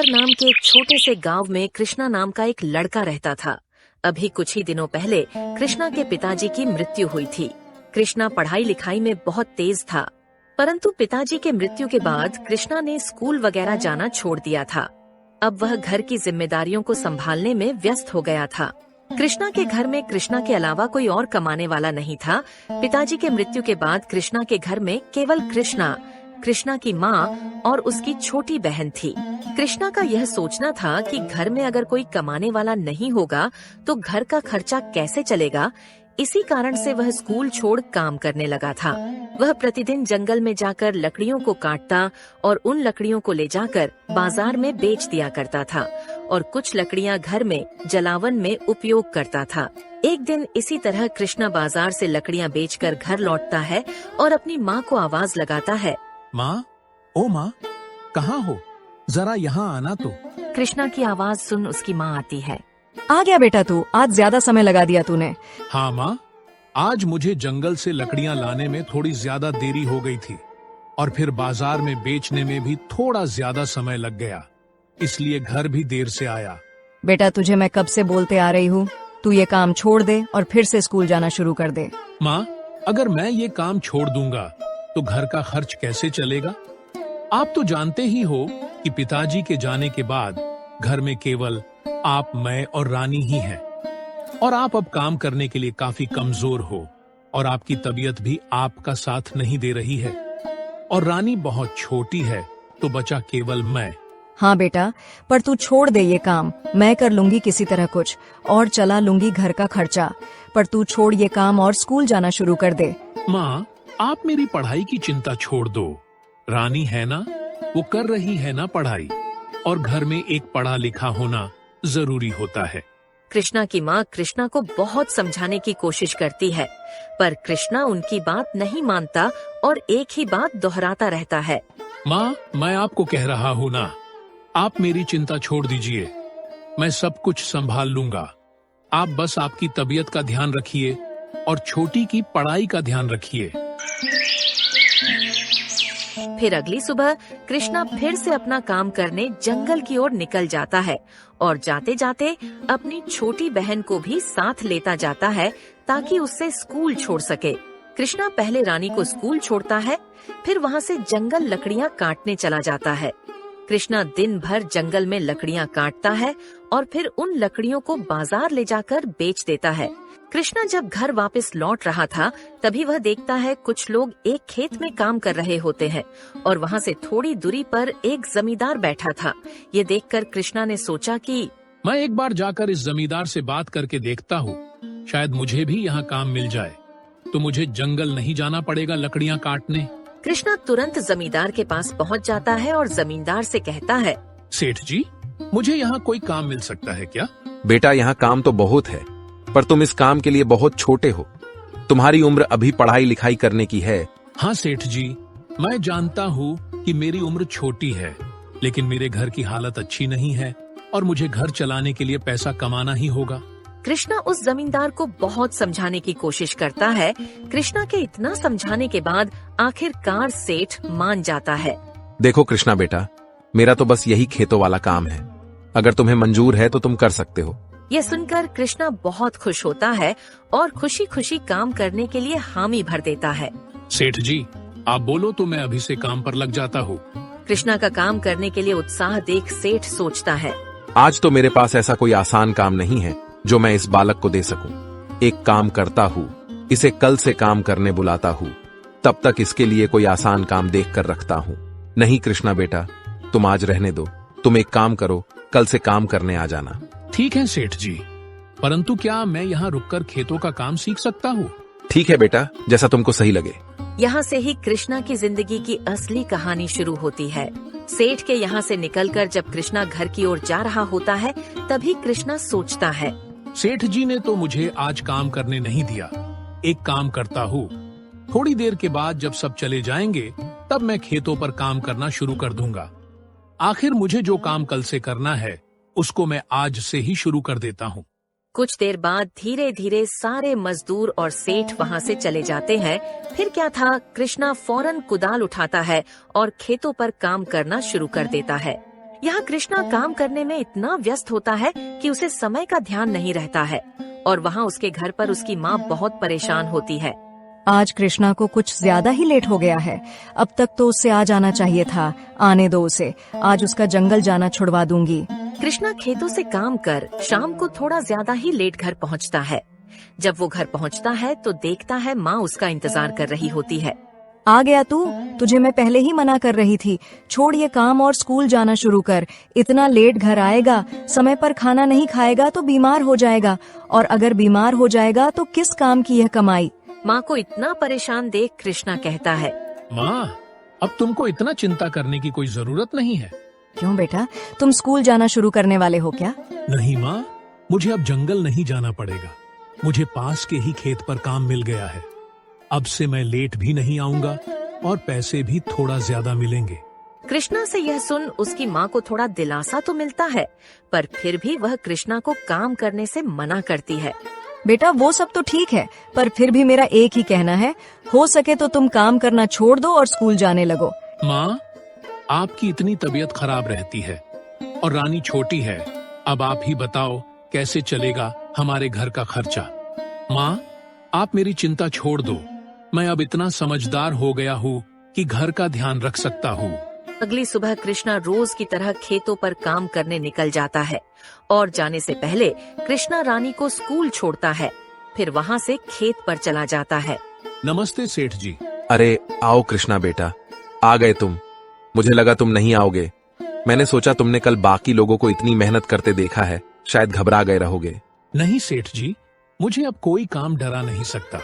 नगर नाम के एक छोटे से गांव में कृष्णा नाम का एक लड़का रहता था। अभी कुछ ही दिनों पहले कृष्णा के पिताजी की मृत्यु हुई थी। कृष्णा पढ़ाई लिखाई में बहुत तेज था, परंतु पिताजी के मृत्यु के बाद कृष्णा ने स्कूल वगैरह जाना छोड़ दिया था। अब वह घर की जिम्मेदारियों को संभालने में व्यस्त हो गया था। कृष्णा के घर में कृष्णा के अलावा कोई और कमाने वाला नहीं था। पिताजी के मृत्यु के बाद कृष्णा के घर में केवल कृष्णा, कृष्णा की माँ और उसकी छोटी बहन थी। कृष्णा का यह सोचना था कि घर में अगर कोई कमाने वाला नहीं होगा तो घर का खर्चा कैसे चलेगा। इसी कारण से वह स्कूल छोड़ काम करने लगा था। वह प्रतिदिन जंगल में जाकर लकड़ियों को काटता और उन लकड़ियों को ले जाकर बाजार में बेच दिया करता था और कुछ लकड़ियां घर में जलावन में उपयोग करता था। एक दिन इसी तरह कृष्णा बाजार से लकड़ियां बेचकर घर लौटता है और अपनी माँ को आवाज लगाता है, माँ, ओ माँ, कहाँ हो? जरा यहाँ आना तो। कृष्णा की आवाज सुन उसकी माँ आती है। आ गया बेटा तू, आज ज्यादा समय लगा दिया तूने। हाँ माँ, आज मुझे जंगल से लकड़ियाँ लाने में थोड़ी ज्यादा देरी हो गई थी और फिर बाजार में बेचने में भी थोड़ा ज्यादा समय लग गया, इसलिए घर भी देर से आया। बेटा तुझे मैं कब से बोलते आ रही हूँ, तू ये काम छोड़ दे और फिर से स्कूल जाना शुरू कर दे। माँ, अगर मैं ये काम छोड़ दूंगा तो घर का खर्च कैसे चलेगा? आप तो जानते ही हो कि पिताजी के जाने के बाद घर में केवल आप, मैं और रानी ही हैं। और आप अब काम करने के लिए काफी कमजोर हो और आपकी तबीयत भी आपका साथ नहीं दे रही है और रानी बहुत छोटी है, तो बचा केवल मैं। हाँ बेटा, पर तू छोड़ दे ये काम, मैं कर लूंगी किसी तरह कुछ और चला लूंगी घर का खर्चा, पर तू छोड़ ये काम और स्कूल जाना शुरू कर दे। माँ, आप मेरी पढ़ाई की चिंता छोड़ दो। रानी है ना, वो कर रही है ना पढ़ाई, और घर में एक पढ़ा लिखा होना जरूरी होता है। कृष्णा की माँ कृष्णा को बहुत समझाने की कोशिश करती है, पर कृष्णा उनकी बात नहीं मानता और एक ही बात दोहराता रहता है। माँ, मैं आपको कह रहा हूँ ना, आप मेरी चिंता छोड़ दीजिए, मैं सब कुछ संभाल लूंगा। आप बस आपकी तबीयत का ध्यान रखिए और छोटी की पढ़ाई का ध्यान रखिए। फिर अगली सुबह कृष्णा फिर से अपना काम करने जंगल की ओर निकल जाता है और जाते जाते अपनी छोटी बहन को भी साथ लेता जाता है ताकि उससे स्कूल छोड़ सके। कृष्णा पहले रानी को स्कूल छोड़ता है, फिर वहाँ से जंगल लकड़ियाँ काटने चला जाता है। कृष्णा दिन भर जंगल में लकड़ियाँ काटता है और फिर उन लकड़ियों को बाजार ले जाकर बेच देता है। कृष्णा जब घर वापस लौट रहा था तभी वह देखता है कुछ लोग एक खेत में काम कर रहे होते हैं और वहाँ से थोड़ी दूरी पर एक जमींदार बैठा था। ये देखकर कृष्णा ने सोचा कि मैं एक बार जाकर इस जमींदार से बात करके देखता हूँ, शायद मुझे भी यहाँ काम मिल जाए, तो मुझे जंगल नहीं जाना पड़ेगा लकड़ियाँ काटने। कृष्णा तुरंत जमींदार के पास पहुँच जाता है और जमींदार से कहता है, सेठ जी, मुझे यहाँ कोई काम मिल सकता है क्या? बेटा, यहाँ काम तो बहुत है, पर तुम इस काम के लिए बहुत छोटे हो। तुम्हारी उम्र अभी पढ़ाई लिखाई करने की है। हाँ सेठ जी, मैं जानता हूँ कि मेरी उम्र छोटी है, लेकिन मेरे घर की हालत अच्छी नहीं है और मुझे घर चलाने के लिए पैसा कमाना ही होगा। कृष्णा उस जमींदार को बहुत समझाने की कोशिश करता है। कृष्णा के इतना समझाने के बाद आखिरकार सेठ मान जाता है। देखो कृष्णा बेटा, मेरा तो बस यही खेतों वाला काम है, अगर तुम्हें मंजूर है तो तुम कर सकते हो। ये सुनकर कृष्णा बहुत खुश होता है और खुशी खुशी काम करने के लिए हामी भर देता है। सेठ जी, आप बोलो तो मैं अभी से काम पर लग जाता हूँ। कृष्णा का काम करने के लिए उत्साह देख सेठ सोचता है, आज तो मेरे पास ऐसा कोई आसान काम नहीं है जो मैं इस बालक को दे सकूं। एक काम करता हूँ, इसे कल से काम करने बुलाता हूँ, तब तक इसके लिए कोई आसान काम देख कर रखता हूँ। नहीं कृष्णा बेटा, तुम आज रहने दो, तुम एक काम करो, कल से काम करने आ जाना। ठीक है सेठ जी, परंतु क्या मैं यहाँ रुककर खेतों का काम सीख सकता हूँ? ठीक है बेटा, जैसा तुमको सही लगे। यहाँ से ही कृष्णा की जिंदगी की असली कहानी शुरू होती है। सेठ के यहाँ से निकलकर जब कृष्णा घर की ओर जा रहा होता है तभी कृष्णा सोचता है, सेठ जी ने तो मुझे आज काम करने नहीं दिया। एक काम करता हूँ, थोड़ी देर के बाद जब सब चले जाएंगे तब मैं खेतों पर काम करना शुरू कर दूंगा। आखिर मुझे जो काम कल से करना है उसको मैं आज से ही शुरू कर देता हूँ। कुछ देर बाद धीरे धीरे सारे मजदूर और सेठ वहाँ से चले जाते हैं। फिर क्या था, कृष्णा फौरन कुदाल उठाता है और खेतों पर काम करना शुरू कर देता है। यहाँ कृष्णा काम करने में इतना व्यस्त होता है कि उसे समय का ध्यान नहीं रहता है और वहाँ उसके घर पर उसकी माँ बहुत परेशान होती है। आज कृष्णा को कुछ ज्यादा ही लेट हो गया है। अब तक तो उससे आ जाना चाहिए था। आने दो उसे, आज उसका जंगल जाना छुड़वा दूंगी। कृष्णा खेतों से काम कर शाम को थोड़ा ज्यादा ही लेट घर पहुँचता है। जब वो घर पहुँचता है तो देखता है माँ उसका इंतजार कर रही होती है। आ गया तू? तुझे मैं पहले ही मना कर रही थी, छोड़ ये काम और स्कूल जाना शुरू कर। इतना लेट घर आएगा, समय पर खाना नहीं खाएगा तो बीमार हो जाएगा, और अगर बीमार हो जाएगा तो किस काम की यह कमाई। माँ को इतना परेशान देख कृष्णा कहता है, माँ, अब तुमको इतना चिंता करने की कोई जरूरत नहीं है। क्यों बेटा, तुम स्कूल जाना शुरू करने वाले हो क्या? नहीं माँ, मुझे अब जंगल नहीं जाना पड़ेगा। मुझे पास के ही खेत पर काम मिल गया है। अब से मैं लेट भी नहीं आऊंगा और पैसे भी थोड़ा ज्यादा मिलेंगे। कृष्णा से यह सुन उसकी माँ को थोड़ा दिलासा तो मिलता है, पर फिर भी वह कृष्णा को काम करने से मना करती है। बेटा वो सब तो ठीक है, पर फिर भी मेरा एक ही कहना है, हो सके तो तुम काम करना छोड़ दो और स्कूल जाने लगो। माँ, आपकी इतनी तबीयत खराब रहती है और रानी छोटी है। अब आप ही बताओ कैसे चलेगा हमारे घर का खर्चा। माँ, आप मेरी चिंता छोड़ दो। मैं अब इतना समझदार हो गया हूँ कि घर का ध्यान रख सकता हूँ। अगली सुबह कृष्णा रोज की तरह खेतों पर काम करने निकल जाता है और जाने से पहले कृष्णा रानी को स्कूल छोड़ता है, फिर वहाँ से खेत पर चला जाता है। नमस्ते सेठ जी। अरे आओ कृष्णा बेटा, आ गए तुम। मुझे लगा तुम नहीं आओगे। मैंने सोचा तुमने कल बाकी लोगों को इतनी मेहनत करते देखा है, शायद घबरा गए रहोगे। नहीं सेठ जी, मुझे अब कोई काम डरा नहीं सकता।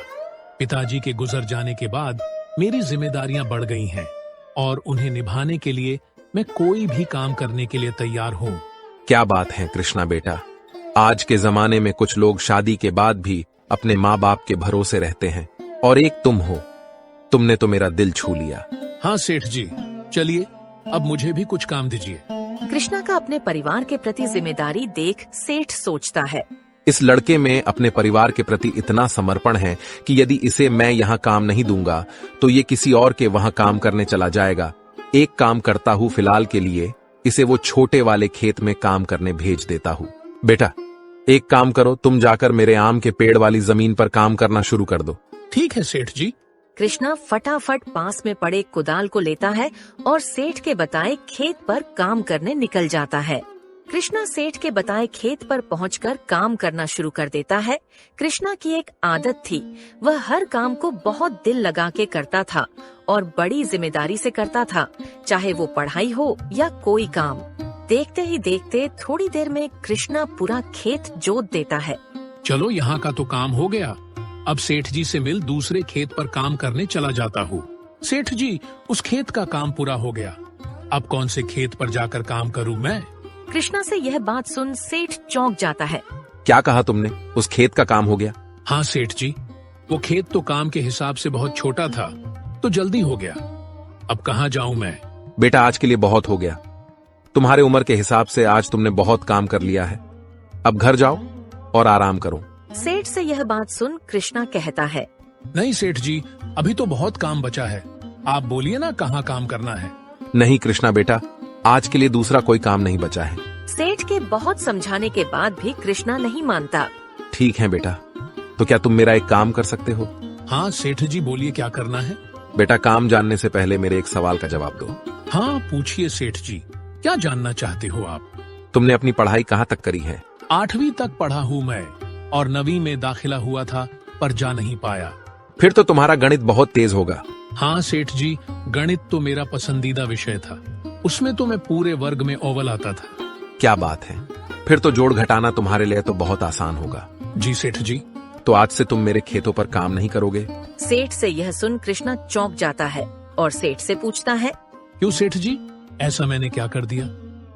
पिताजी के गुजर जाने के बाद मेरी जिम्मेदारियां बढ़ गई हैं और उन्हें निभाने के लिए मैं कोई भी काम करने के लिए तैयार हूँ। क्या बात है कृष्णा बेटा, आज के जमाने में कुछ लोग शादी के बाद भी अपने माँ बाप के भरोसे रहते हैं, और एक तुम हो। तुमने तो मेरा दिल छू लिया। हाँ सेठ जी, चलिए अब मुझे भी कुछ काम दीजिए। कृष्णा का अपने परिवार के प्रति जिम्मेदारी देख सेठ सोचता है, इस लड़के में अपने परिवार के प्रति इतना समर्पण है कि यदि इसे मैं यहाँ काम नहीं दूंगा तो ये किसी और के वहाँ काम करने चला जाएगा। एक काम करता हूँ फिलहाल के लिए, इसे वो छोटे वाले खेत में काम करने भेज देता हूँ। बेटा एक काम करो, तुम जाकर मेरे आम के पेड़ वाली जमीन पर काम करना शुरू कर दो। ठीक है सेठ जी। कृष्णा फटाफट पास में पड़े कुदाल को लेता है और सेठ के बताए खेत पर काम करने निकल जाता है। कृष्णा सेठ के बताए खेत पर पहुंचकर काम करना शुरू कर देता है। कृष्णा की एक आदत थी, वह हर काम को बहुत दिल लगा के करता था और बड़ी जिम्मेदारी से करता था, चाहे वो पढ़ाई हो या कोई काम। देखते ही देखते थोड़ी देर में कृष्णा पूरा खेत जोत देता है। चलो यहाँ का तो काम हो गया, अब सेठ जी से मिल दूसरे खेत पर काम करने चला जाता हूँ। सेठ जी, उस खेत का काम पूरा हो गया, अब कौन से खेत पर जाकर काम करूँ मैं? कृष्णा से यह बात सुन सेठ चौंक जाता है। क्या कहा तुमने? उस खेत का काम हो गया? हाँ सेठ जी, वो खेत तो काम के हिसाब से बहुत छोटा था तो जल्दी हो गया। अब कहाँ जाऊँ मैं? बेटा आज के लिए बहुत हो गया। तुम्हारे उम्र के हिसाब से आज तुमने बहुत काम कर लिया है, अब घर जाओ और आराम करो। सेठ से यह बात सुन कृष्णा कहता है, नहीं सेठ जी, अभी तो बहुत काम बचा है, आप बोलिए ना कहाँ काम करना है। नहीं कृष्णा बेटा, आज के लिए दूसरा कोई काम नहीं बचा है। सेठ के बहुत समझाने के बाद भी कृष्णा नहीं मानता। ठीक है बेटा, तो क्या तुम मेरा एक काम कर सकते हो? हाँ सेठ जी, बोलिए क्या करना है? बेटा काम जानने से पहले मेरे एक सवाल का जवाब दो। हाँ पूछिए सेठ जी, क्या जानना चाहते हो आप? तुमने अपनी पढ़ाई कहाँ तक करी है? 8वीं तक पढ़ा हूँ मैं, और 9वीं में दाखिला हुआ था पर जा नहीं पाया। फिर तो तुम्हारा गणित बहुत तेज होगा। हाँ सेठ जी, गणित तो मेरा पसंदीदा विषय था, उसमें तो मैं पूरे वर्ग में अव्वल आता था। क्या बात है, फिर तो जोड़ घटाना तुम्हारे लिए तो बहुत आसान होगा। जी सेठ जी। तो आज से तुम मेरे खेतों पर काम नहीं करोगे? सेठ से यह सुन कृष्णा चौंक जाता है और सेठ से पूछता है, क्यों सेठ जी, ऐसा मैंने क्या कर दिया?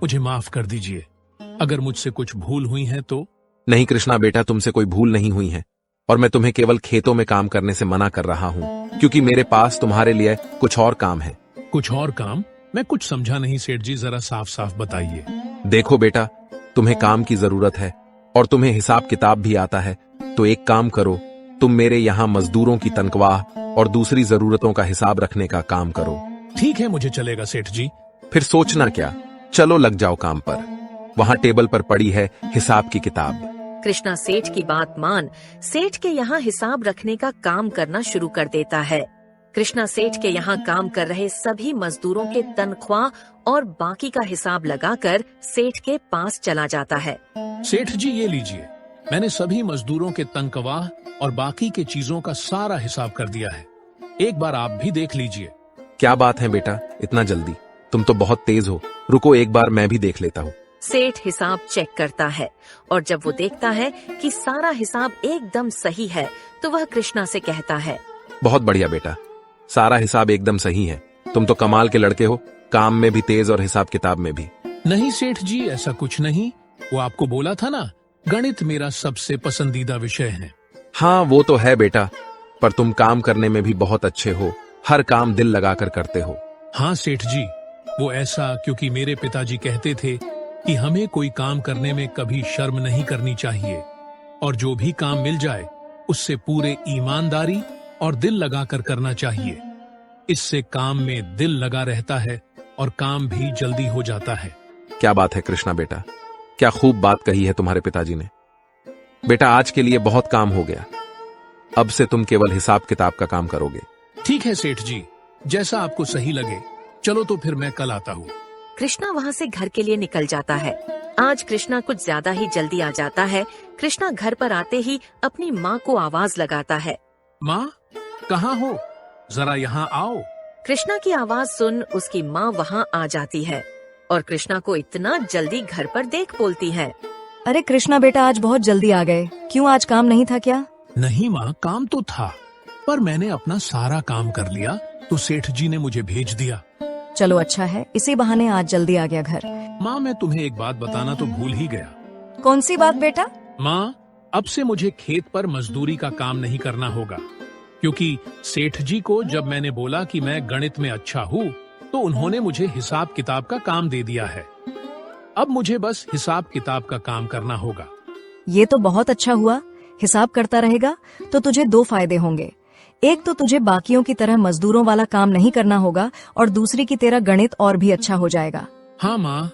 मुझे माफ कर दीजिए, अगर मुझसे कुछ भूल हुई है तो। नहीं कृष्णा बेटा, तुमसे कोई भूल नहीं हुई है, और मैं तुम्हें केवल खेतों में काम करने से मना कर रहा हूँ क्योंकि मेरे पास तुम्हारे लिए कुछ और काम है। कुछ और काम? मैं कुछ समझा नहीं सेठ जी, जरा साफ साफ बताइए। देखो बेटा, तुम्हें काम की जरूरत है और तुम्हें हिसाब किताब भी आता है, तो एक काम करो, तुम मेरे यहाँ मजदूरों की तनख्वाह और दूसरी जरूरतों का हिसाब रखने का काम करो। ठीक है, मुझे चलेगा सेठ जी। फिर सोचना क्या, चलो लग जाओ काम पर। वहां टेबल पर पड़ी है हिसाब की किताब। कृष्णा सेठ की बात मान सेठ के यहाँ हिसाब रखने का काम करना शुरू कर देता है। कृष्णा सेठ के यहाँ काम कर रहे सभी मजदूरों के तनख्वाह और बाकी का हिसाब लगाकर सेठ के पास चला जाता है। सेठ जी ये लीजिए, मैंने सभी मजदूरों के तनख्वाह और बाकी के चीजों का सारा हिसाब कर दिया है। एक बार आप भी देख लीजिए। क्या बात है बेटा, इतना जल्दी? तुम तो बहुत तेज हो। रुको एक बार मैं भी देख लेता हूँ। सेठ हिसाब चेक करता है और जब वो देखता है कि सारा हिसाब एकदम सही है तो वह कृष्णा से कहता है, बहुत बढ़िया बेटा, सारा हिसाब एकदम सही है। तुम तो कमाल के लड़के हो, काम में भी तेज और हिसाब किताब में भी। नहीं सेठ जी, ऐसा कुछ नहीं। वो आपको बोला था ना, गणित मेरा सबसे पसंदीदा विषय है। हाँ वो तो है बेटा, पर तुम काम करने में भी बहुत अच्छे हो। हर काम दिल लगाकर करते हो। हाँ सेठ जी, वो ऐसा क्योंकि मेरे पिताजी कहते थे कि हमें कोई काम करने में कभी शर्म नहीं करनी चाहिए और जो भी काम मिल जाए उससे पूरे ईमानदारी और दिल लगाकर करना चाहिए। इससे काम में दिल लगा रहता है और काम भी जल्दी हो जाता है। क्या बात है कृष्णा बेटा, क्या खूब बात कही है तुम्हारे पिताजी ने। बेटा आज के लिए बहुत काम हो गया, अब से तुम केवल हिसाब किताब का काम करोगे। ठीक है सेठ जी, जैसा आपको सही लगे। चलो तो फिर मैं कल आता हूँ। कृष्णा वहाँ से घर के लिए निकल जाता है। आज कृष्णा कुछ ज्यादा ही जल्दी आ जाता है। कृष्णा घर पर आते ही अपनी माँ को आवाज लगाता है, माँ कहाँ हो, जरा यहाँ आओ। कृष्णा की आवाज सुन उसकी माँ वहाँ आ जाती है और कृष्णा को इतना जल्दी घर पर देख बोलती है, अरे कृष्णा बेटा, आज बहुत जल्दी आ गए। क्यों, आज काम नहीं था क्या? नहीं माँ, काम तो था, पर मैंने अपना सारा काम कर लिया तो सेठ जी ने मुझे भेज दिया। चलो अच्छा है, इसी बहाने आज जल्दी आ गया घर। माँ मैं तुम्हें एक बात बताना तो भूल ही गया। कौन सी बात बेटा? माँ अब से मुझे खेत पर मजदूरी का काम नहीं करना होगा, क्योंकि सेठ जी को जब मैंने बोला कि मैं गणित में अच्छा हूँ तो उन्होंने मुझे हिसाब किताब का काम दे दिया है। अब मुझे बस हिसाब किताब का काम करना होगा। ये तो बहुत अच्छा हुआ। हिसाब करता रहेगा तो तुझे दो फायदे होंगे। एक तो तुझे बाकियों की तरह मजदूरों वाला काम नहीं करना होगा और दूसरी की तेरा गणित और भी अच्छा हो जाएगा। हाँ माँ,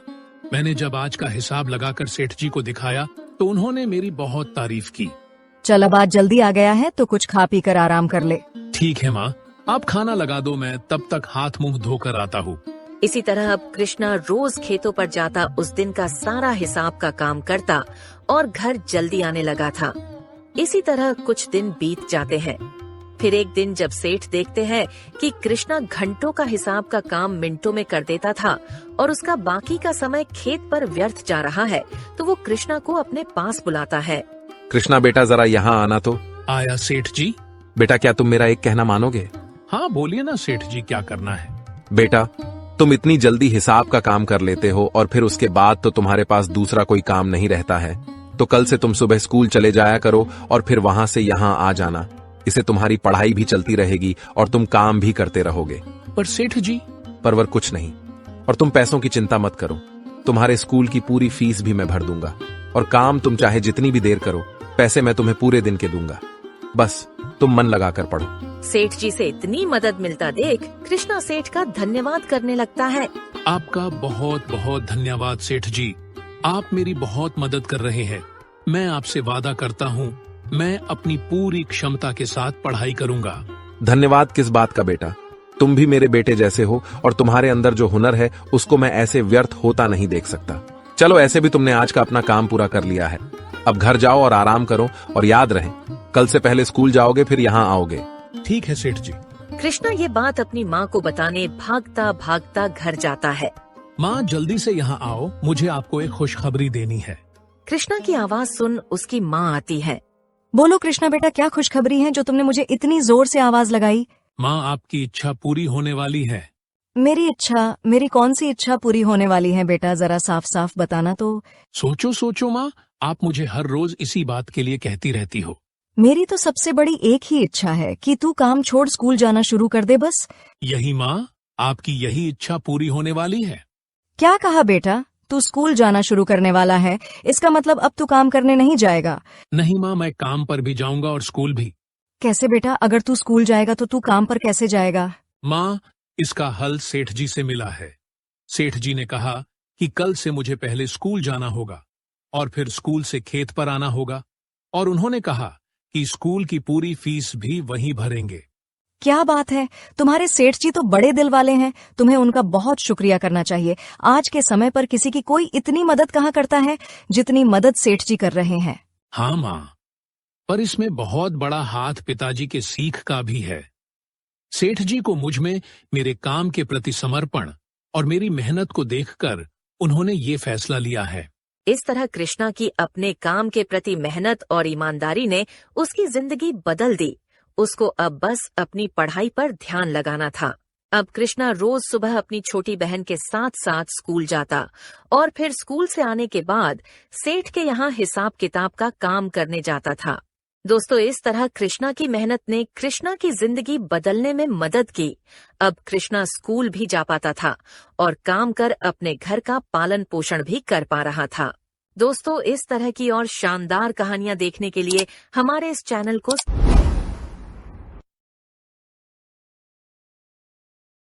मैंने जब आज का हिसाब लगाकर सेठ जी को दिखाया तो उन्होंने मेरी बहुत तारीफ की। चल अब आज जल्दी आ गया है तो कुछ खा पी कर आराम कर ले। ठीक है माँ, आप खाना लगा दो, मैं तब तक हाथ मुंह धोकर आता हूँ। इसी तरह अब कृष्णा रोज खेतों पर जाता, उस दिन का सारा हिसाब का काम करता और घर जल्दी आने लगा था। इसी तरह कुछ दिन बीत जाते हैं। फिर एक दिन जब सेठ देखते हैं कि कृष्णा घंटों का हिसाब का काम मिनटों में कर देता था और उसका बाकी का समय खेत पर व्यर्थ जा रहा है, तो वो कृष्णा को अपने पास बुलाता है। कृष्णा बेटा जरा यहाँ आना तो। आया सेठ जी। बेटा क्या तुम मेरा एक कहना मानोगे? हाँ बोलिए ना सेठ जी, क्या करना है? बेटा तुम इतनी जल्दी हिसाब का काम कर लेते हो और फिर उसके बाद तो तुम्हारे पास दूसरा कोई काम नहीं रहता है, तो कल से तुम सुबह स्कूल चले जाया करो और फिर वहां से यहाँ आ जाना। इससे तुम्हारी पढ़ाई भी चलती रहेगी और तुम काम भी करते रहोगे। पर सेठ जी। परवर कुछ नहीं, और तुम पैसों की चिंता मत करो। तुम्हारे स्कूल की पूरी फीस भी मैं भर दूंगा और काम तुम चाहे जितनी भी देर करो, पैसे मैं तुम्हें पूरे दिन के दूंगा। बस तुम मन लगाकर पढ़ो। सेठ जी से इतनी मदद मिलता देख कृष्णा सेठ का धन्यवाद करने लगता है। आपका बहुत बहुत धन्यवाद सेठ जी, आप मेरी बहुत मदद कर रहे हैं। मैं आपसे वादा करता हूँ मैं अपनी पूरी क्षमता के साथ पढ़ाई करूंगा। धन्यवाद किस बात का बेटा, तुम भी मेरे बेटे जैसे हो और तुम्हारे अंदर जो हुनर है उसको मैं ऐसे व्यर्थ होता नहीं देख सकता। चलो ऐसे भी तुमने आज का अपना काम पूरा कर लिया है, अब घर जाओ और आराम करो और याद रहे कल से पहले स्कूल जाओगे फिर यहाँ आओगे। ठीक है सेठ जी। कृष्णा ये बात अपनी माँ को बताने भागता भागता घर जाता है। माँ जल्दी से यहाँ आओ, मुझे आपको एक खुशखबरी देनी है। कृष्णा की आवाज सुन उसकी माँ आती है। बोलो कृष्णा बेटा, क्या खुशखबरी है जो तुमने मुझे इतनी जोर से आवाज लगाई? माँ आपकी इच्छा पूरी होने वाली है। मेरी इच्छा? मेरी कौन सी इच्छा पूरी होने वाली है बेटा, जरा साफ साफ बताना तो। सोचो सोचो माँ, आप मुझे हर रोज इसी बात के लिए कहती रहती हो। मेरी तो सबसे बड़ी एक ही इच्छा है कि तू काम छोड़ स्कूल जाना शुरू कर दे बस। यही माँ, आपकी यही इच्छा पूरी होने वाली है। क्या कहा बेटा? तू स्कूल जाना शुरू करने वाला है, इसका मतलब अब तू काम करने नहीं जाएगा? नहीं माँ, मैं काम पर भी जाऊंगा और स्कूल भी। कैसे बेटा? अगर तू स्कूल जाएगा तो तू काम पर कैसे जाएगा? माँ इसका हल सेठ जी से मिला है। सेठ जी ने कहा कि कल से मुझे पहले स्कूल जाना होगा और फिर स्कूल से खेत पर आना होगा, और उन्होंने कहा कि स्कूल की पूरी फीस भी वही भरेंगे। क्या बात है, तुम्हारे सेठ जी तो बड़े दिल वाले हैं, तुम्हें उनका बहुत शुक्रिया करना चाहिए। आज के समय पर किसी की कोई इतनी मदद कहाँ करता है जितनी मदद सेठ जी कर रहे हैं। हाँ माँ, पर इसमें बहुत बड़ा हाथ पिताजी के सीख का भी है। सेठ जी को मुझ में मेरे काम के प्रति समर्पण और मेरी मेहनत को देखकर उन्होंने ये फैसला लिया है। इस तरह कृष्णा की अपने काम के प्रति मेहनत और ईमानदारी ने उसकी जिंदगी बदल दी। उसको अब बस अपनी पढ़ाई पर ध्यान लगाना था। अब कृष्णा रोज सुबह अपनी छोटी बहन के साथ साथ स्कूल जाता और फिर स्कूल से आने के बाद सेठ के यहाँ हिसाब किताब का काम करने जाता था। दोस्तों, इस तरह कृष्णा की मेहनत ने कृष्णा की जिंदगी बदलने में मदद की। अब कृष्णा स्कूल भी जा पाता था और काम कर अपने घर का पालन पोषण भी कर पा रहा था। दोस्तों, इस तरह की और शानदार कहानियां देखने के लिए हमारे इस चैनल को